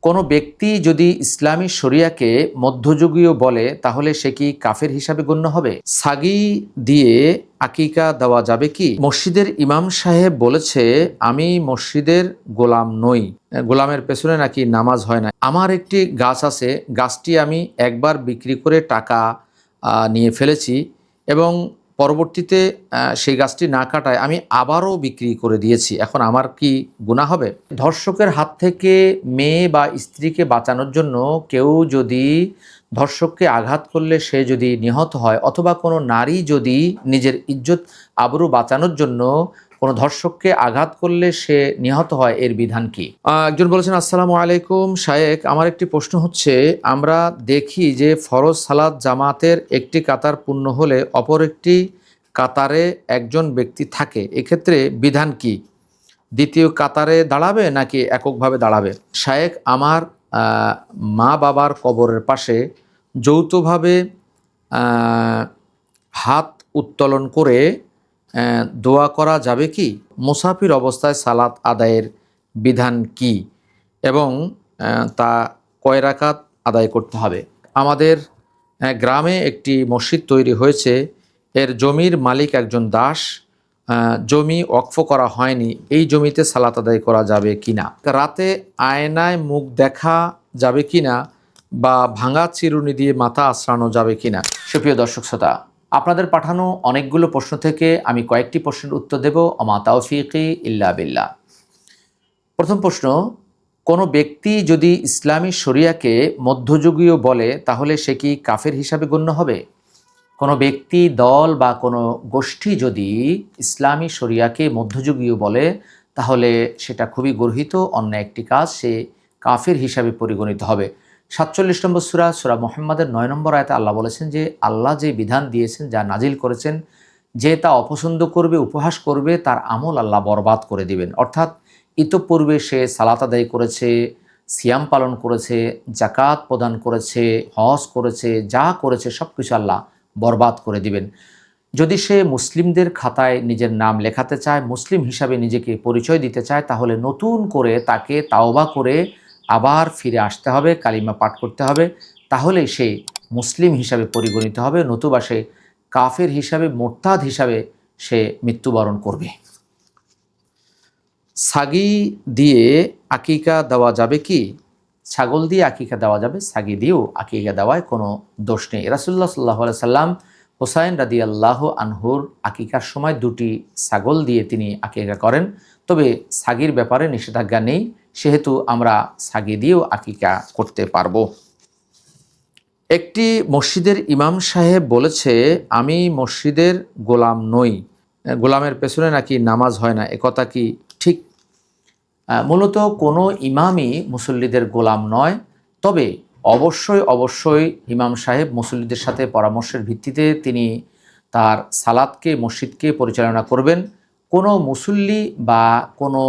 কোনো ব্যক্তি যদি ইসলামী শরিয়াকে মধ্যযুগীয় বলে তাহলে সে কি কাফের হিসাবে গণ্য হবে? সাগি দিয়ে আকিকা দেওয়া যাবে কি? মসজিদের ইমাম সাহেব বলেছে আমি মসজিদের গোলাম নই, গোলামের পেছনে নাকি নামাজ হয় না। আমার একটি গাছ আছে, গাছটি আমি একবার বিক্রি করে টাকা নিয়ে ফেলেছি এবং পরবর্তীতে সেই গাছটি না কাটায় আমি আবারও বিক্রি করে দিয়েছি, এখন আমার কি গুনাহ হবে? ধর্ষকের হাত থেকে মেয়ে বা স্ত্রীকে বাঁচানোর জন্য কেউ যদি ধর্ষককে আঘাত করলে সে যদি নিহত হয়, অথবা কোনো নারী যদি নিজের ইজ্জত আবরু বাঁচানোর জন্য কোনো ধর্ষককে আঘাত করলে সে নিহত হয়, এর বিধান কি? একজন বলেছেন, আসসালামু আলাইকুম শায়েক, আমার একটি প্রশ্ন হচ্ছে, আমরা দেখি যে ফরজ সালাত জামাতের একটি কাতার পূর্ণ হলে অপর একটি কাতারে একজন ব্যক্তি থাকে, এক্ষেত্রে বিধান কি? দ্বিতীয় কাতারে দাঁড়াবে নাকি এককভাবে দাঁড়াবে? শায়েক, আমার মা বাবার কবরের পাশে যৌথভাবে হাত উত্তোলন করে দোয়া করা যাবে কি? মুসাফির অবস্থায় সালাত আদায়ের বিধান কি এবং তা কয় রাকাত আদায় করতে হবে? আমাদের গ্রামে একটি মসজিদ তৈরি হয়েছে, এর জমির মালিক একজন দাস, জমি ওয়াকফ করা হয়নি, এই জমিতে সালাত আদায় করা যাবে কিনা? রাতে আয়নায় মুখ দেখা যাবে কিনা বা ভাঙা চিরুনি দিয়ে মাথা আঁচড়ানো যাবে কিনা? সুপ্রিয় দর্শক শ্রোতা, আপনাদের পাঠানো অনেকগুলো প্রশ্ন থেকে আমি কয়েকটি প্রশ্নের উত্তর দেব। আমা তাওফিকি ইল্লা বিল্লাহ। প্রথম প্রশ্ন, কোনো ব্যক্তি যদি ইসলামী শরিয়াকে মধ্যযুগীয় বলে তাহলে সে কি কাফের হিসাবে গণ্য হবে? কোনো ব্যক্তি, দল বা কোনো গোষ্ঠী যদি ইসলামী শরিয়াকে মধ্যযুগীয় বলে তাহলে সেটা খুবই গর্হিত অন্যায় একটি কাজ, সে কাফের হিসাবে পরিগণিত হবে। 47 নম্বর সূরা মুহাম্মাদের 9 নম্বর আয়াতে আল্লাহ বলেছেন যে আল্লাহ যে বিধান দিয়েছেন, যা নাজিল করেছেন, যে তা অপছন্দ করবে, উপহাস করবে, তার আমল আল্লাহ বরবাদ করে দিবেন। অর্থাৎ ইতঃপূর্বে সে সালাত আদায় করেছে, সিয়াম পালন করেছে, জাকাত প্রদান করেছে, হজ করেছে, যা করেছে সব কিছু আল্লাহ বরবাদ করে দিবেন। যদি সে মুসলিমদের খাতায় নিজের নাম লেখাতে চায়, মুসলিম হিসাবে নিজেকে পরিচয় দিতে চায়, তাহলে নতুন করে তাকে তাওবা করে আবার ফিরে আসতে হবে, কালিমা পাঠ করতে হবে, তাহলেই সে মুসলিম হিসাবে পরিগণিত হবে, নতুবা সে কাফের হিসাবে, মোরতাদ হিসাবে সে মৃত্যুবরণ করবে। সাগি দিয়ে আকিকা দেওয়া যাবে কি? ছাগল দিয়ে আকিকা দেওয়া যাবে, সাগি দিয়েও আকিকা দেওয়ায় কোনো দোষ নেই। রাসূলুল্লাহ সাল্লাল্লাহু আলাইহি সাল্লাম হুসাইন রাদিয়াল্লাহু আনহুর আকিকার সময় দুটি ছাগল দিয়ে তিনি আকিকা করেন, তবে সাগির ব্যাপারে নিষেধাজ্ঞা নেই, সেহেতু আমরা সাগি দিয়েও আকিকা করতে পারবো। একটি মসজিদের ইমাম সাহেব বলেছে আমি মসজিদের গোলাম নই, গোলামের পেছনে নাকি নামাজ হয় না, একথা কি ঠিক? মূলত কোনো ইমামই মুসল্লিদের গোলাম নয়, তবে অবশ্যই ইমাম সাহেব মুসল্লিদের সাথে পরামর্শের ভিত্তিতে তিনি তার সালাতকে, মসজিদকে পরিচালনা করবেন। কোনো মুসল্লি বা কোনো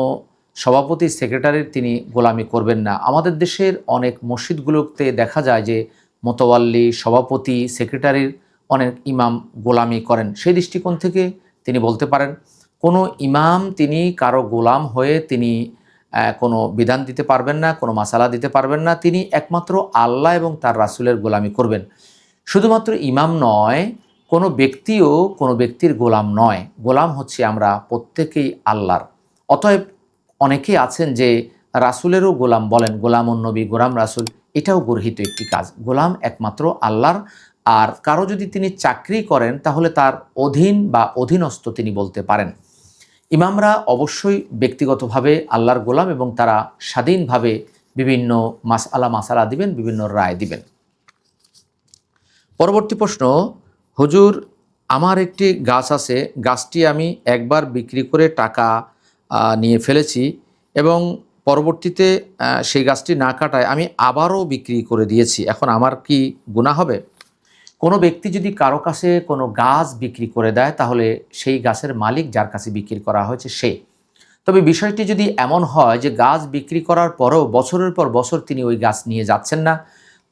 সভাপতি, সেক্রেটারির তিনি গোলামি করবেন না। আমাদের দেশের অনেক মসজিদগুলোতে দেখা যায় যে মোতাওয়াল্লি, সভাপতি, সেক্রেটারির অনেক ইমাম গোলামি করেন। সেই দৃষ্টিকোণ থেকে তিনি বলতে পারেন কোনো ইমাম তিনি কারো গোলাম হয়ে তিনি কোনো বিধান দিতে পারবেন না, কোনো মাসালা দিতে পারবেন না, তিনি একমাত্র আল্লাহ এবং তার রাসূলের গোলামি করবেন। শুধুমাত্র ইমাম নয়, কোনো ব্যক্তিও কোনো ব্যক্তির গোলাম নয়, গোলাম হচ্ছে আমরা প্রত্যেকেই আল্লাহর। অতএব অনেকেই আছেন যে রাসূলেরও গোলাম বলেন, গোলামুন নবী, গোলাম রাসূল, এটাও গর্হিত একটি কাজ। গোলাম একমাত্র আল্লাহর, আর কারো যদি তিনি চাকরি করেন তাহলে তার অধীন বা অধীনস্থ তিনি বলতে পারেন। ইমামরা অবশ্যই ব্যক্তিগতভাবে আল্লাহর গোলাম এবং তারা স্বাধীনভাবে বিভিন্ন মাসালা দিবেন, বিভিন্ন রায় দিবেন। পরবর্তী প্রশ্ন, হুজুর, আমার একটি গাছ আছে, গাছটি আমি একবার বিক্রি করে টাকা নিয়ে ফেলেছি এবং পরবর্তীতে সেই গাছটি না কাটায় আমি আবারও বিক্রি করে দিয়েছি, এখন আমার কি গুনাহ হবে? কোনো ব্যক্তি যদি কারো কাছে কোনো গাছ বিক্রি করে দেয় তাহলে সেই গাছের মালিক, যার কাছে বিক্রি করা হয়েছে, সে। তবে বিষয়টি যদি এমন হয় যে গাছ বিক্রি করার পরেও বছরের পর বছর তিনি ওই গাছ নিয়ে যাচ্ছেন না,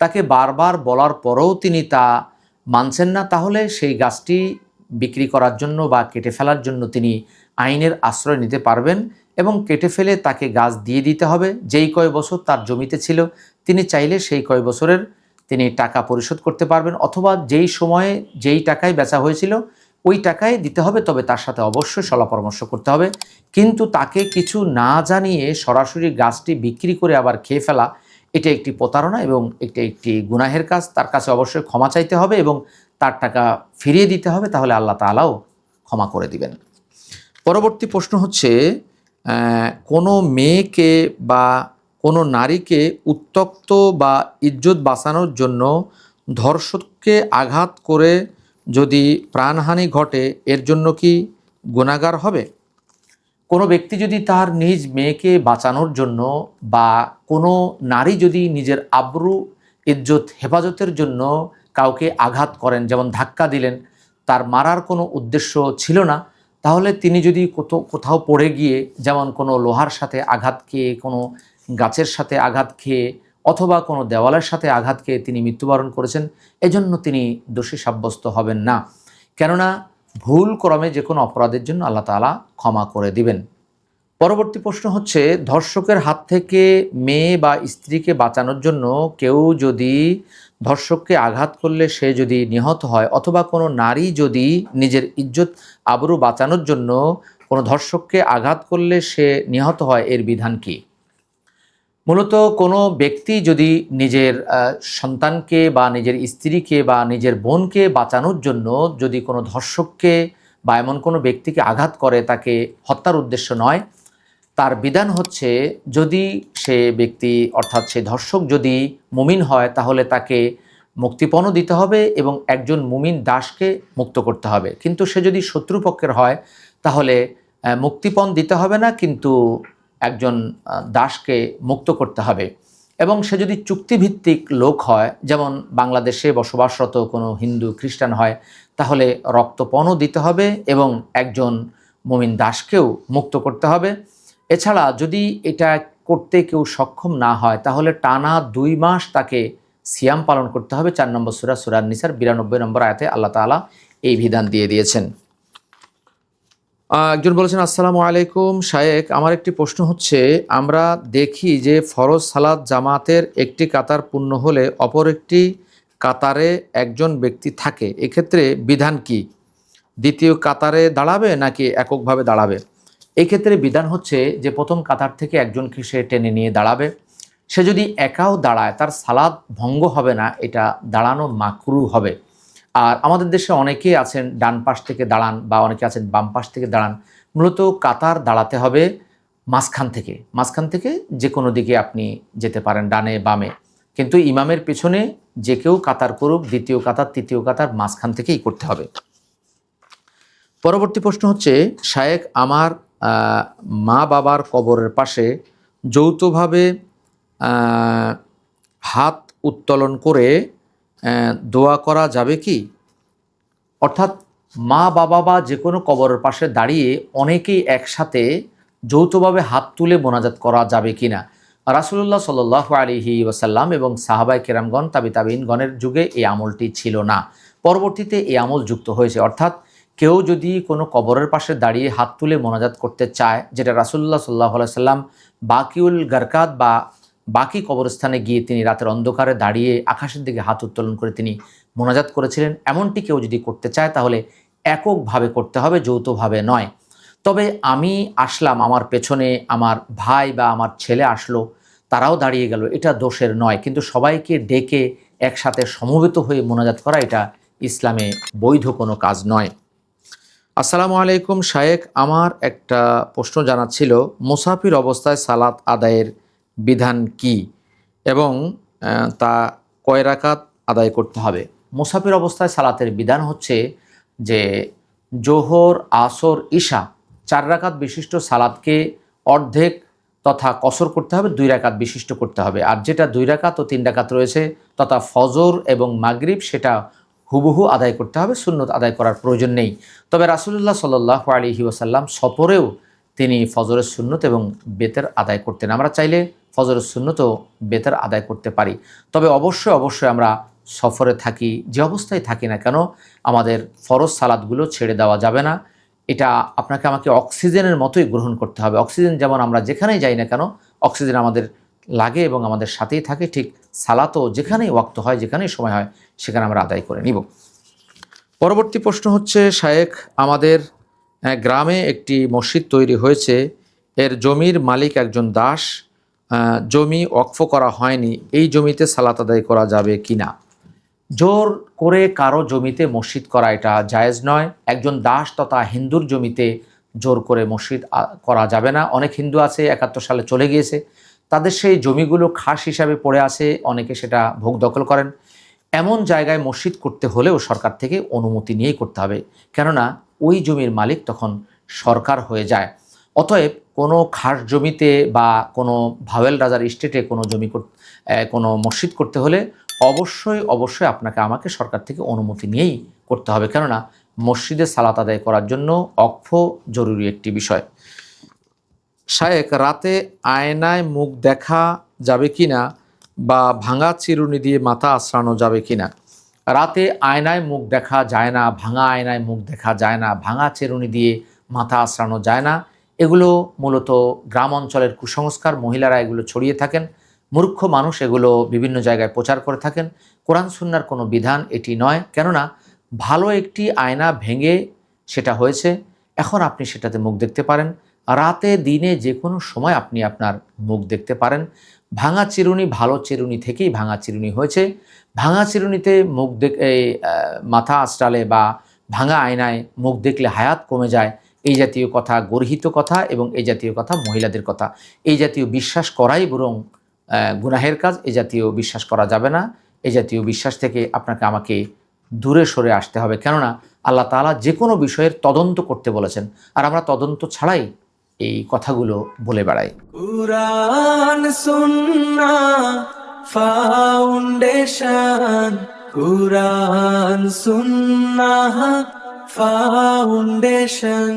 তাকে বারবার বলার পরেও তিনি তা মানছেন না, তাহলে সেই গাছটি বিক্রি করার জন্য বা কেটে ফেলার জন্য তিনি আইনের আশ্রয় নিতে পারবেন এবং কেটে ফেলে তাকে গাছ দিয়ে দিতে হবে। যেই কয় বছর তার জমিতে ছিল তিনি চাইলে সেই কয় বছরের তিনি টাকা পরিশোধ করতে পারবেন, অথবা যেই সময়ে যেই টাকায় বেচা হয়েছিল ওই টাকায় দিতে হবে। তবে তার সাথে অবশ্যই সলা পরামর্শ করতে হবে। কিন্তু তাকে কিছু না জানিয়ে সরাসরি গাছটি বিক্রি করে আবার খেয়ে ফেলা, এটা একটি প্রতারণা এবং একটি গুনাহের কাজ। তার কাছে অবশ্যই ক্ষমা চাইতে হবে এবং তার টাকা ফিরিয়ে দিতে হবে, তাহলে আল্লাহ তাআলাও ক্ষমা করে দিবেন। পরবর্তী প্রশ্ন হচ্ছে, কোনো মেয়েকে বা কোনো নারীকে উত্ত্যক্ত বা ইজ্জত বাঁচানোর জন্য ধর্ষককে আঘাত করে যদি প্রাণহানি ঘটে এর জন্য কি গুনাহগার হবে? কোনো ব্যক্তি যদি তার নিজ মেয়েকে বাঁচানোর জন্য বা কোনো নারী যদি নিজের আবরু ইজ্জত হেফাজতের জন্য কাউকে আঘাত করেন, যেমন ধাক্কা দিলেন, তার মারার কোনো উদ্দেশ্য ছিল না, তাহলে তিনি যদি কোথাও পড়ে গিয়ে, যেমন কোনো লোহার সাথে আঘাত খেয়ে, কোনো গাছের সাথে আঘাত খেয়ে অথবা কোনো দেওয়ালের সাথে আঘাত খেয়ে তিনি মৃত্যুবরণ করেছেন, এজন্য তিনি দোষী সাব্যস্ত হবেন না। কেননা ভুল ক্রমে যে কোনো অপরাধের জন্য আল্লাহ তাআলা ক্ষমা করে দিবেন। পরবর্তী প্রশ্ন হচ্ছে, ধর্ষকের হাত থেকে মেয়ে বা স্ত্রীকে বাঁচানোর জন্য কেউ যদি ধর্ষককে আঘাত করলে সে যদি নিহত হয়, অথবা কোনো নারী যদি নিজের ইজ্জত আবরু বাঁচানোর জন্য কোনো ধর্ষককে আঘাত করলে সে নিহত হয়, এর বিধান কি? মূলত কোনো ব্যক্তি যদি নিজের সন্তানকে বা নিজের স্ত্রীকে বা নিজের বোনকে বাঁচানোর জন্য যদি কোনো ধর্ষককে বা এমন কোনো ব্যক্তিকে আঘাত করে, তাকে হত্যার উদ্দেশ্য নয়, তার বিধান হচ্ছে, যদি সে ব্যক্তি অর্থাৎ সে ধর্ষক যদি মুমিন হয় তাহলে তাকে মুক্তিপণও দিতে হবে এবং একজন মুমিন দাসকে মুক্ত করতে হবে। কিন্তু সে যদি শত্রুপক্ষের হয় তাহলে মুক্তিপণ দিতে হবে না, কিন্তু একজন দাসকে মুক্ত করতে হবে। এবং সে যদি চুক্তিভিত্তিক লোক হয়, যেমন বাংলাদেশে বসবাসরত কোনো হিন্দু খ্রিস্টান হয়, তাহলে রক্তপণও দিতে হবে এবং একজন মুমিন দাসকেও মুক্ত করতে হবে। এছাড়া যদি এটা করতে কেউ সক্ষম না হয় তাহলে টানা 2 মাস তাকে সিয়াম পালন করতে হবে। 4 নম্বর সূরা সূরা নিসার 92 নম্বর আয়াতে আল্লাহ তাআলা এই বিধান দিয়ে দিয়েছেন। একজন বলেছেন, আসসালামু আলাইকুম শায়েখ, আমার একটি প্রশ্ন হচ্ছে, আমরা দেখি যে ফরজ সালাত জামাতের একটি কাতার পূর্ণ হলে অপর একটি কাতারে একজন ব্যক্তি থাকে, এক্ষেত্রে বিধান কি? দ্বিতীয় কাতারে দাঁড়াবে নাকি এককভাবে দাঁড়াবে? এই ক্ষেত্রে বিধান হচ্ছে যে প্রথম কাতার থেকে একজনকে সে টেনে নিয়ে দাঁড়াবে। সে যদি একাও দাঁড়ায় তার সালাত ভঙ্গ হবে না, এটা দাঁড়ানো মাকরুহ হবে। আর আমাদের দেশে অনেকেই আছেন ডান পাশ থেকে দাঁড়ান বা অনেকে আছেন বাম পাশ থেকে দাঁড়ান। মূলত কাতার দাঁড়াতে হবে মাঝখান থেকে যে কোনো দিকে আপনি যেতে পারেন, ডানে বামে, কিন্তু ইমামের পেছনে যে কেউ কাতার করুক, দ্বিতীয় কাতার তৃতীয় কাতার মাঝখান থেকেই করতে হবে। পরবর্তী প্রশ্ন হচ্ছে, শায়েখ, আমার মা বাবার কবরের পাশে যৌথভাবে হাত উত্তোলন করে দোয়া করা যাবে কি? অর্থাৎ মা বাবা বা যে কোনো কবরের পাশে দাঁড়িয়ে অনেকেই একসাথে যৌথভাবে হাত তুলে মোনাজাত করা যাবে কি না? রাসূলুল্লাহ সাল্লাল্লাহু আলাইহি ওয়াসাল্লাম এবং সাহাবায়ে কেরামগণ তাবিঈনগণের যুগে এই আমলটি ছিল না। পরবর্তীতে এই আমল যুক্ত হয়েছে। অর্থাৎ কেউ যদি কোনো কবরের পাশে দাঁড়িয়ে হাত তুলে মোনাজাত করতে চায়, যেটা রাসূলুল্লাহ সাল্লাল্লাহু আলাইহি ওয়াসাল্লাম বাকিউল গারকাত বা বাকি কবরস্থানে গিয়ে তিনি রাতের অন্ধকারে দাঁড়িয়ে আকাশের দিকে হাত উত্তোলন করে তিনি মোনাজাত করেছিলেন, এমনটি কেউ যদি করতে চায় তাহলে এককভাবে করতে হবে, যৌথভাবে নয়। তবে আমি আসলাম, আমার পেছনে আমার ভাই বা আমার ছেলে আসলো, তারাও দাঁড়িয়ে গেল, এটা দোষের নয়। কিন্তু সবাইকে ডেকে একসাথে সমবেত হয়ে মোনাজাত করা, এটা ইসলামে বৈধ কোনো কাজ নয়। আসসালামু আলাইকুম শায়েখ, আমার একটা প্রশ্ন জানার ছিল, মুসাফির অবস্থায় সালাত আদায়ের বিধান কি এবং তা কয় রাকাত আদায় করতে হবে? মুসাফির অবস্থায় সালাতের বিধান হচ্ছে যে জোহর, আসর, ঈশা 4 রাকাত বিশিষ্ট সালাতকে অর্ধেক তথা কসর করতে হবে, 2 রাকাত বিশিষ্ট করতে হবে। আর যেটা 2 রাকাত ও 3 রাকাত রয়েছে তথা ফজর এবং মাগরিব, সেটা হুবহু আদায় করতে হবে, সুন্নত আদায় করার প্রয়োজন নেই। তবে রাসূলুল্লাহ সাল্লাল্লাহু আলাইহি ওয়াসাল্লাম সফরেও তিনি ফজরের সুন্নত এবং বেতের আদায় করতেন। আমরা চাইলে ফজরের সুন্নত ও বেতের আদায় করতে পারি। তবে অবশ্যই আমরা সফরে থাকি, যে অবস্থায় থাকি না কেন, আমাদের ফরজ সালাতগুলো ছেড়ে দেওয়া যাবে না। এটা আপনাকে আমাকে অক্সিজেনের মতোই গ্রহণ করতে হবে। অক্সিজেন যেমন আমরা যেখানেই যাই না কেন অক্সিজেন আমাদের লাগে এবং আমাদের সাথেই থাকে, ঠিক সালাতও যেখানেই ওয়াক্ত হয়, যেখানেই সময় হয় সেখানে আমরা আদায় করে নিব। পরবর্তী প্রশ্ন হচ্ছে, শায়েখ আমাদের গ্রামে একটি মসজিদ তৈরি হয়েছে, এর জমির মালিক একজন দাস, জমি ওয়াকফ করা হয়নি, এই জমিতে সালাত আদায় করা যাবে কি না? জোর করে কারো জমিতে মসজিদ করা এটা জায়েজ নয়। একজন দাস তথা হিন্দুর জমিতে জোর করে মসজিদ করা যাবে না। অনেক হিন্দু আছে 71 সালে চলে গিয়েছে, তাদের সেই জমিগুলো খাস হিসাবে পড়ে আছে, অনেকে সেটা ভোগ দখল করেন। এমন জায়গায় মসজিদ করতে হলেও সরকার থেকে অনুমতি নিয়েই করতে হবে, কেননা ওই জমির মালিক তখন সরকার হয়ে যায়। অতএব কোনো খাস জমিতে বা কোনো ভাওয়েল রাজার স্টেটে কোনো মসজিদ করতে হলে অবশ্যই আপনাকে আমাকে সরকার থেকে অনুমতি নিয়েই করতে হবে, কেননা মসজিদে সালাত আদায় করার জন্য ওয়াকফ জরুরি একটি বিষয়। শায়েখ রাতে আয়নায় মুখ দেখা যাবে কি না, বা ভাঙা চিরুনি দিয়ে মাথা আঁচড়ানো যাবে কি না? রাতে আয়নায় মুখ দেখা যায় না, ভাঙা আয়নায় মুখ দেখা যায় না, ভাঙা চিরুনি দিয়ে মাথা আঁচড়ানো যায় না। এগুলো মূলত গ্রাম অঞ্চলের কুসংস্কার, মহিলারা এগুলো ছড়িয়ে থাকেন, মূর্খ মানুষ এগুলো বিভিন্ন জায়গায় প্রচার করে থাকেন। কোরআন সুন্নাহর কোনো বিধান এটি নয়, কেননা ভালো একটি আয়না ভেঙে সেটা হয়েছে, এখন আপনি সেটাতে মুখ দেখতে পারেন। রাতে দিনে যে কোনো সময় আপনি আপনার মুখ দেখতে পারেন। ভাঙা চিরুনি ভালো চিরুনি থেকেই ভাঙা চিরুনি হয়েছে। ভাঙা চিরুনিতে মাথা আঁচড়ালে বা ভাঙা আয়নায় মুখ দেখলে হায়াত কমে যায়, এই জাতীয় কথা গর্হিত কথা, এবং এই জাতীয় কথা মহিলাদের কথা। এই জাতীয় বিশ্বাস করাই বরং গুনাহের কাজ। এই জাতীয় বিশ্বাস করা যাবে না। এই জাতীয় বিশ্বাস থেকে আপনাকে আমাকে দূরে সরে আসতে হবে, কেননা আল্লাহ তাআলা যে কোনো বিষয়ের তদন্ত করতে বলেছেন, আর আমরা তদন্ত ছাড়াই এই কথাগুলো বলে বেড়াই। কুরআন সুন্নাহ ফাউন্ডেশন, কুরআন সুন্নাহ ফাউন্ডেশন।